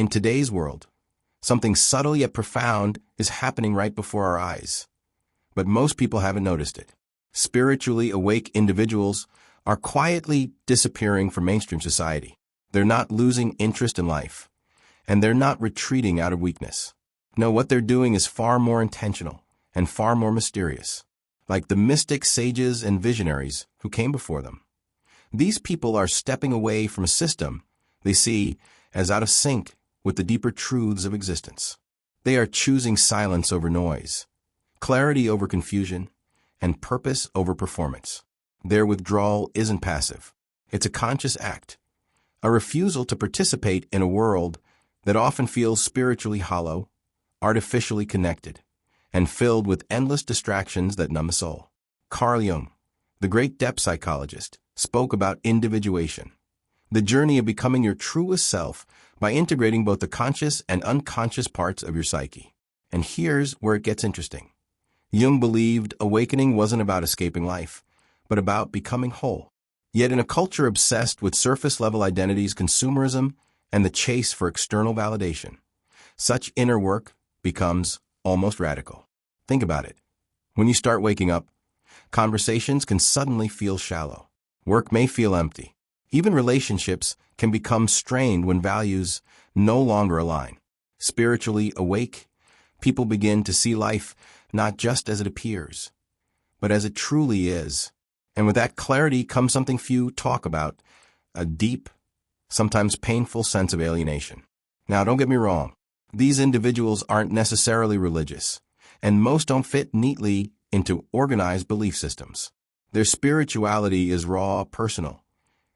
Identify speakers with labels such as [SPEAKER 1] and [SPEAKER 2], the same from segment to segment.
[SPEAKER 1] In today's world, something subtle yet profound is happening right before our eyes. But most people haven't noticed it. Spiritually awake individuals are quietly disappearing from mainstream society. They're not losing interest in life, and they're not retreating out of weakness. No, what they're doing is far more intentional and far more mysterious, like the mystic sages and visionaries who came before them. These people are stepping away from a system they see as out of sync with the deeper truths of existence. They are choosing silence over noise, clarity over confusion, and purpose over performance. Their withdrawal isn't passive. It's a conscious act, a refusal to participate in a world that often feels spiritually hollow, artificially connected, and filled with endless distractions that numb the soul. Carl Jung, the great depth psychologist, spoke about individuation, the journey of becoming your truest self by integrating both the conscious and unconscious parts of your psyche. And here's where it gets interesting. Jung believed awakening wasn't about escaping life, but about becoming whole. Yet in a culture obsessed with surface-level identities, consumerism, and the chase for external validation, such inner work becomes almost radical. Think about it. When you start waking up, conversations can suddenly feel shallow. Work may feel empty. Even relationships can become strained when values no longer align. Spiritually awake, people begin to see life not just as it appears, but as it truly is. And with that clarity comes something few talk about, a deep, sometimes painful sense of alienation. Now, don't get me wrong. These individuals aren't necessarily religious, and most don't fit neatly into organized belief systems. Their spirituality is raw, personal,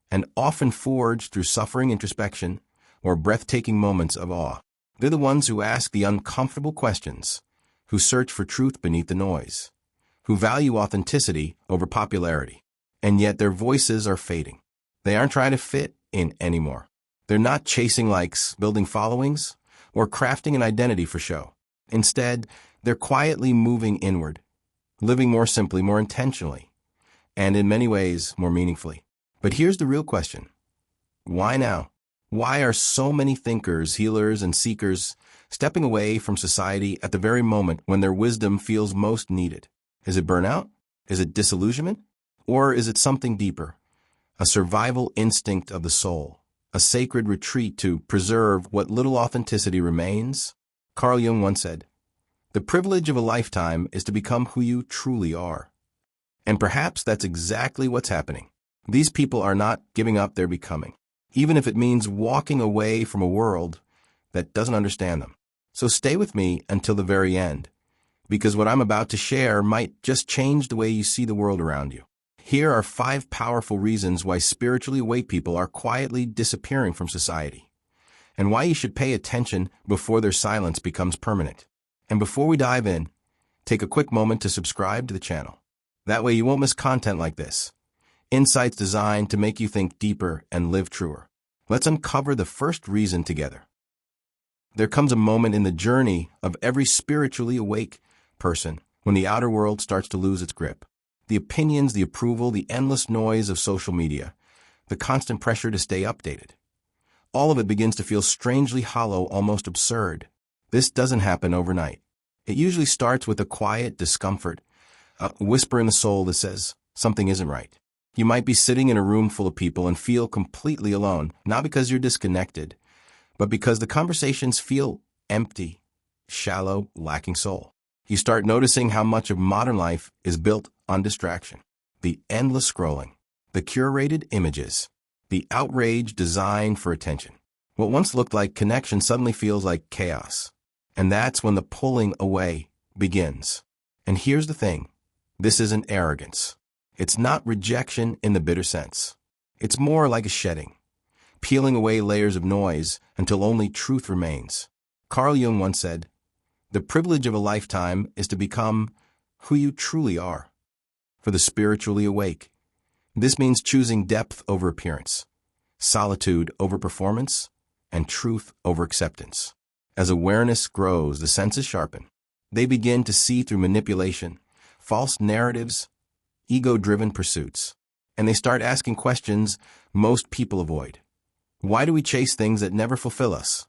[SPEAKER 1] and often forged through suffering introspection or breathtaking moments of awe. They're the ones who ask the uncomfortable questions, who search for truth beneath the noise, who value authenticity over popularity, and yet their voices are fading. They aren't trying to fit in anymore. They're not chasing likes, building followings, or crafting an identity for show. Instead, they're quietly moving inward, living more simply, more intentionally, and in many ways, more meaningfully. But here's the real question. Why now? Why are so many thinkers, healers, and seekers stepping away from society at the very moment when their wisdom feels most needed? Is it burnout? Is it disillusionment? Or is it something deeper? A survival instinct of the soul, a sacred retreat to preserve what little authenticity remains? Carl Jung once said, "The privilege of a lifetime is to become who you truly are." And perhaps that's exactly what's happening. These people are not giving up, they're becoming, even if it means walking away from a world that doesn't understand them. So stay with me until the very end, because what I'm about to share might just change the way you see the world around you. Here are 5 powerful reasons why spiritually awake people are quietly disappearing from society, and why you should pay attention before their silence becomes permanent. And before we dive in, take a quick moment to subscribe to the channel. That way you won't miss content like this. Insights designed to make you think deeper and live truer. Let's uncover the first reason together. There comes a moment in the journey of every spiritually awake person when the outer world starts to lose its grip. The opinions, the approval, the endless noise of social media, the constant pressure to stay updated. All of it begins to feel strangely hollow, almost absurd. This doesn't happen overnight. It usually starts with a quiet discomfort, a whisper in the soul that says something isn't right. You might be sitting in a room full of people and feel completely alone, not because you're disconnected, but because the conversations feel empty, shallow, lacking soul. You start noticing how much of modern life is built on distraction. The endless scrolling, the curated images, the outrage designed for attention. What once looked like connection suddenly feels like chaos. And that's when the pulling away begins. And here's the thing. This isn't arrogance. It's not rejection in the bitter sense. It's more like a shedding, peeling away layers of noise until only truth remains. Carl Jung once said, "The privilege of a lifetime is to become who you truly are." For the spiritually awake, this means choosing depth over appearance, solitude over performance, and truth over acceptance. As awareness grows, the senses sharpen. They begin to see through manipulation, false narratives, ego-driven pursuits, and they start asking questions most people avoid. Why do we chase things that never fulfill us?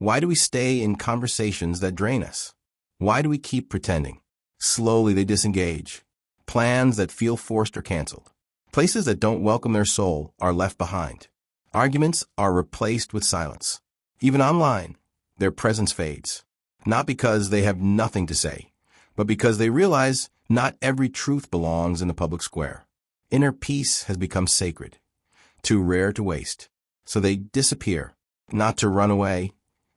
[SPEAKER 1] Why do we stay in conversations that drain us? Why do we keep pretending? Slowly they disengage. Plans that feel forced are canceled. Places that don't welcome their soul are left behind. Arguments are replaced with silence. Even online, their presence fades. Not because they have nothing to say, but because they realize not every truth belongs in the public square. Inner peace has become sacred, too rare to waste. So they disappear, not to run away,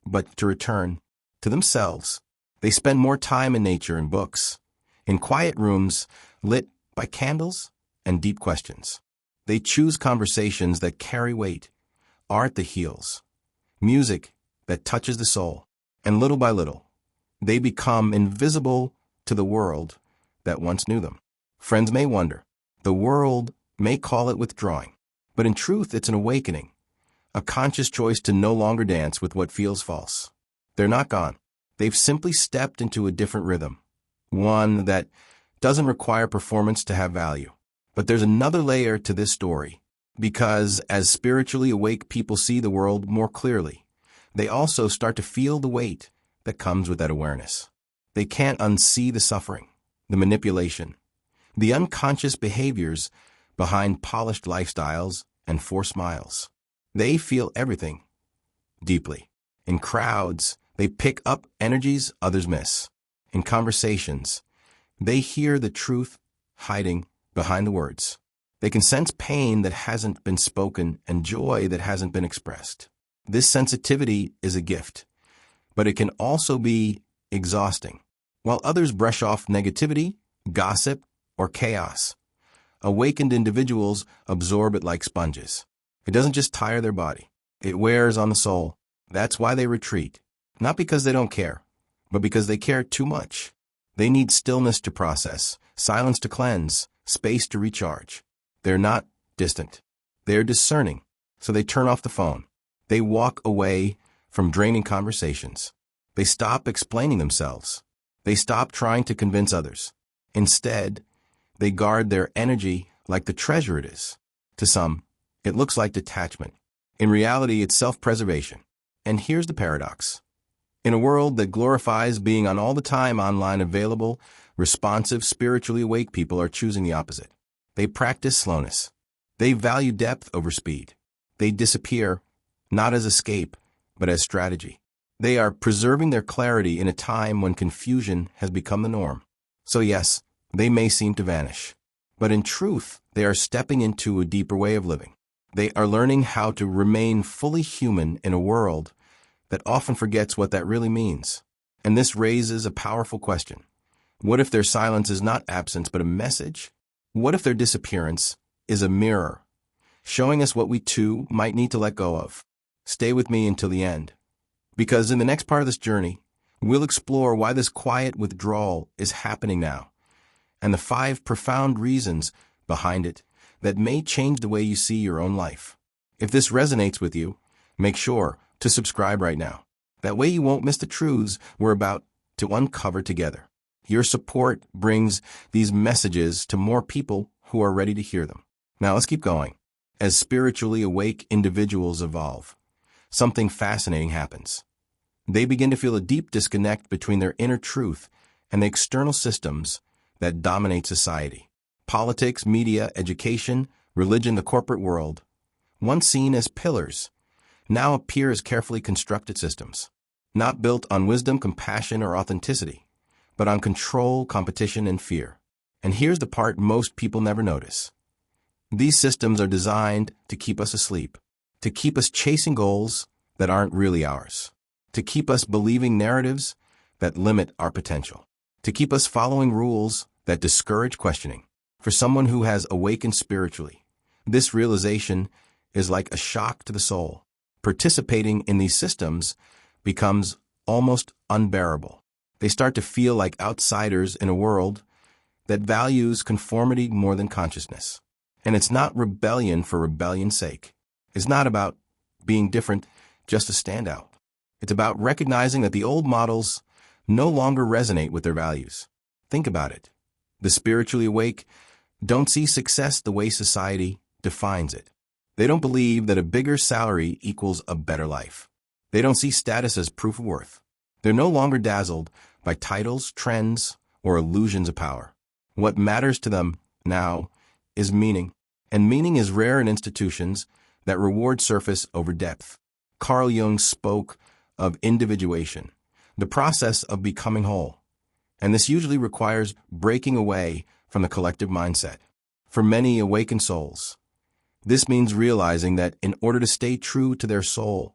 [SPEAKER 1] but to return to themselves. They spend more time in nature and books, in quiet rooms lit by candles and deep questions. They choose conversations that carry weight, art that heals, music that touches the soul, and little by little, they become invisible to the world that once knew them. Friends may wonder, the world may call it withdrawing, but in truth it's an awakening, a conscious choice to no longer dance with what feels false. They're not gone. They've simply stepped into a different rhythm, one that doesn't require performance to have value. But there's another layer to this story, because as spiritually awake people see the world more clearly, they also start to feel the weight that comes with that awareness. They can't unsee the suffering, the manipulation, the unconscious behaviors behind polished lifestyles and forced smiles. They feel everything deeply. In crowds, they pick up energies others miss. In conversations, they hear the truth hiding behind the words. They can sense pain that hasn't been spoken and joy that hasn't been expressed. This sensitivity is a gift, but it can also be exhausting. While others brush off negativity, gossip, or chaos, awakened individuals absorb it like sponges. It doesn't just tire their body. It wears on the soul. That's why they retreat. Not because they don't care, but because they care too much. They need stillness to process, silence to cleanse, space to recharge. They're not distant. They're discerning, so they turn off the phone. They walk away from draining conversations. They stop explaining themselves. They stop trying to convince others. Instead, they guard their energy like the treasure it is. To some, it looks like detachment. In reality, it's self-preservation. And here's the paradox. In a world that glorifies being on all the time online, available, responsive, spiritually awake people are choosing the opposite. They practice slowness. They value depth over speed. They disappear, not as escape, but as strategy. They are preserving their clarity in a time when confusion has become the norm. So yes, they may seem to vanish, but in truth, they are stepping into a deeper way of living. They are learning how to remain fully human in a world that often forgets what that really means. And this raises a powerful question. What if their silence is not absence, but a message? What if their disappearance is a mirror, showing us what we too might need to let go of? Stay with me until the end, because in the next part of this journey, we'll explore why this quiet withdrawal is happening now, and the 5 profound reasons behind it that may change the way you see your own life. If this resonates with you, make sure to subscribe right now. That way you won't miss the truths we're about to uncover together. Your support brings these messages to more people who are ready to hear them. Now let's keep going. As spiritually awake individuals evolve, something fascinating happens. They begin to feel a deep disconnect between their inner truth and the external systems that dominate society. Politics, media, education, religion, the corporate world, once seen as pillars, now appear as carefully constructed systems, not built on wisdom, compassion, or authenticity, but on control, competition, and fear. And here's the part most people never notice. These systems are designed to keep us asleep, to keep us chasing goals that aren't really ours, to keep us believing narratives that limit our potential, to keep us following rules that discourage questioning. For someone who has awakened spiritually, this realization is like a shock to the soul. Participating in these systems becomes almost unbearable. They start to feel like outsiders in a world that values conformity more than consciousness. And it's not rebellion for rebellion's sake. It's not about being different just to stand out. It's about recognizing that the old models no longer resonate with their values. Think about it. The spiritually awake don't see success the way society defines it. They don't believe that a bigger salary equals a better life. They don't see status as proof of worth. They're no longer dazzled by titles, trends, or illusions of power. What matters to them now is meaning, and meaning is rare in institutions that reward surface over depth. Carl Jung spoke of individuation, the process of becoming whole, and this usually requires breaking away from the collective mindset. For many awakened souls, this means realizing that in order to stay true to their soul,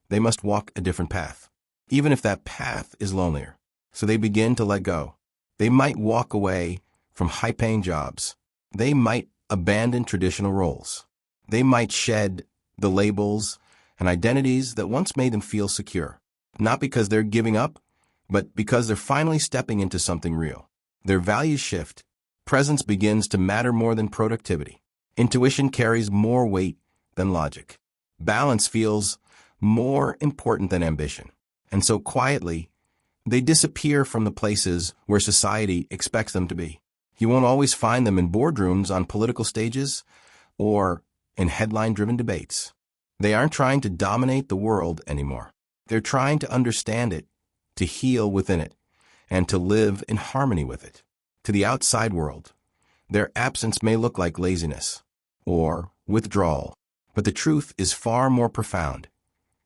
[SPEAKER 1] they must walk a different path, even if that path is lonelier. So they begin to let go. They might walk away from high-paying jobs. They might abandon traditional roles. They might shed the labels and identities that once made them feel secure, not because they're giving up, but because they're finally stepping into something real. Their values shift. Presence begins to matter more than productivity. Intuition carries more weight than logic. Balance feels more important than ambition. And so quietly, they disappear from the places where society expects them to be. You won't always find them in boardrooms on political stages or in headline-driven debates. They aren't trying to dominate the world anymore. They're trying to understand it, to heal within it, and to live in harmony with it. To the outside world, their absence may look like laziness or withdrawal, but the truth is far more profound.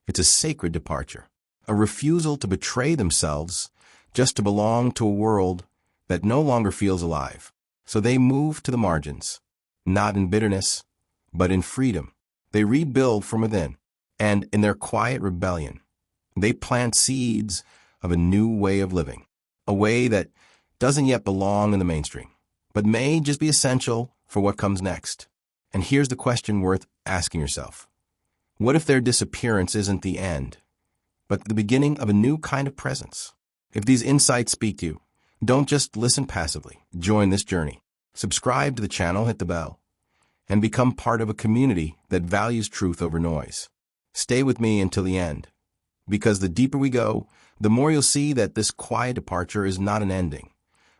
[SPEAKER 1] It's a sacred departure, a refusal to betray themselves just to belong to a world that no longer feels alive. So they move to the margins, not in bitterness, but in freedom. They rebuild from within, and in their quiet rebellion, they plant seeds of a new way of living, a way that doesn't yet belong in the mainstream, but may just be essential for what comes next. And here's the question worth asking yourself. What if their disappearance isn't the end, but the beginning of a new kind of presence? If these insights speak to you, don't just listen passively. Join this journey. Subscribe to the channel, hit the bell, and become part of a community that values truth over noise. Stay with me until the end, because the deeper we go, the more you'll see that this quiet departure is not an ending,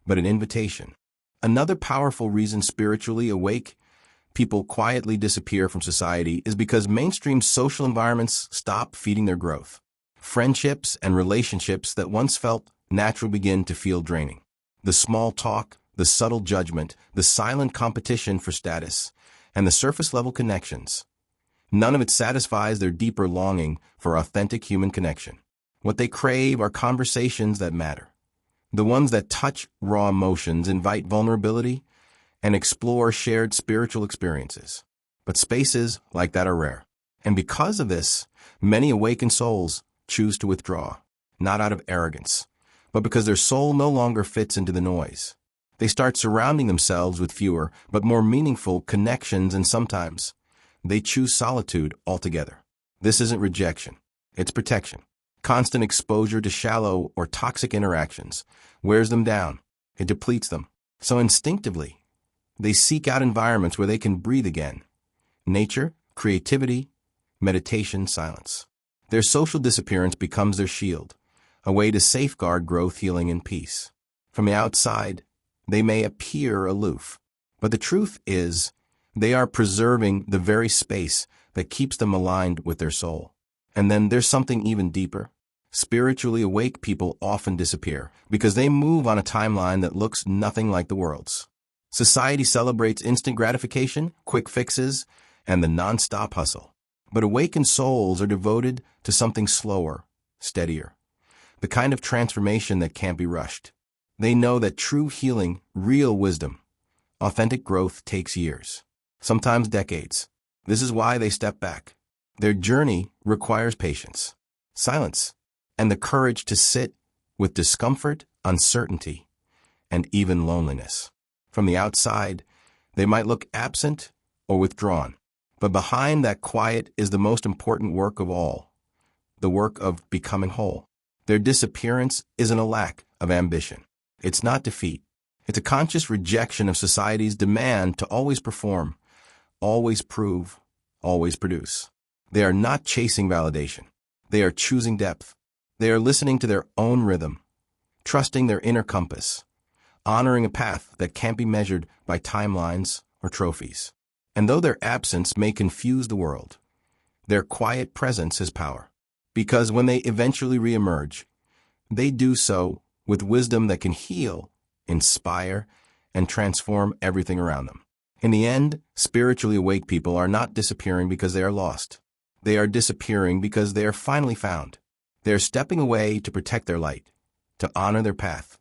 [SPEAKER 1] but an invitation. Another powerful reason spiritually awake people quietly disappear from society is because mainstream social environments stop feeding their growth. Friendships and relationships that once felt natural begin to feel draining. The small talk, the subtle judgment, the silent competition for status, and the surface-level connections. None of it satisfies their deeper longing for authentic human connection. What they crave are conversations that matter. The ones that touch raw emotions, invite vulnerability, and explore shared spiritual experiences. But spaces like that are rare. And because of this, many awakened souls choose to withdraw, not out of arrogance, but because their soul no longer fits into the noise. They start surrounding themselves with fewer but more meaningful connections, and sometimes they choose solitude altogether. This isn't rejection, it's protection. Constant exposure to shallow or toxic interactions wears them down. It depletes them. So instinctively, they seek out environments where they can breathe again. Nature, creativity, meditation, silence. Their social disappearance becomes their shield, a way to safeguard growth, healing, and peace. From the outside, they may appear aloof, but the truth is they are preserving the very space that keeps them aligned with their soul. And then there's something even deeper. Spiritually awake people often disappear because they move on a timeline that looks nothing like the world's. Society celebrates instant gratification, quick fixes, and the non-stop hustle. But awakened souls are devoted to something slower, steadier, the kind of transformation that can't be rushed. They know that true healing, real wisdom, authentic growth takes years, sometimes decades. This is why they step back. Their journey requires patience, silence, and the courage to sit with discomfort, uncertainty, and even loneliness. From the outside, they might look absent or withdrawn, but behind that quiet is the most important work of all, the work of becoming whole. Their disappearance isn't a lack of ambition. It's not defeat. It's a conscious rejection of society's demand to always perform, always prove, always produce. They are not chasing validation. They are choosing depth. They are listening to their own rhythm, trusting their inner compass, honoring a path that can't be measured by timelines or trophies. And though their absence may confuse the world, their quiet presence has power. because when they eventually reemerge, they do so with wisdom that can heal, inspire, and transform everything around them. In the end, spiritually awake people are not disappearing because they are lost. They are disappearing because they are finally found. They are stepping away to protect their light, to honor their path,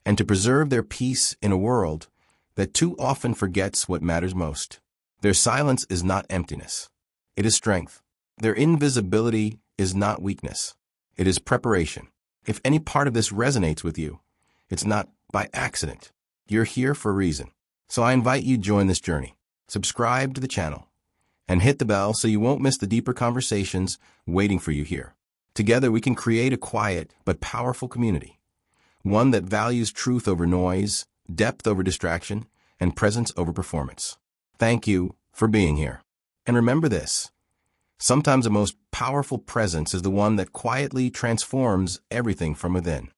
[SPEAKER 1] and to preserve their peace in a world that too often forgets what matters most. Their silence is not emptiness. It is strength. Their invisibility is not weakness. It is preparation. If any part of this resonates with you, it's not by accident. You're here for a reason. So I invite you to join this journey. Subscribe to the channel and hit the bell so you won't miss the deeper conversations waiting for you here. Together we can create a quiet but powerful community, one that values truth over noise, depth over distraction, and presence over performance. Thank you for being here. And remember this: sometimes the most powerful presence is the one that quietly transforms everything from within.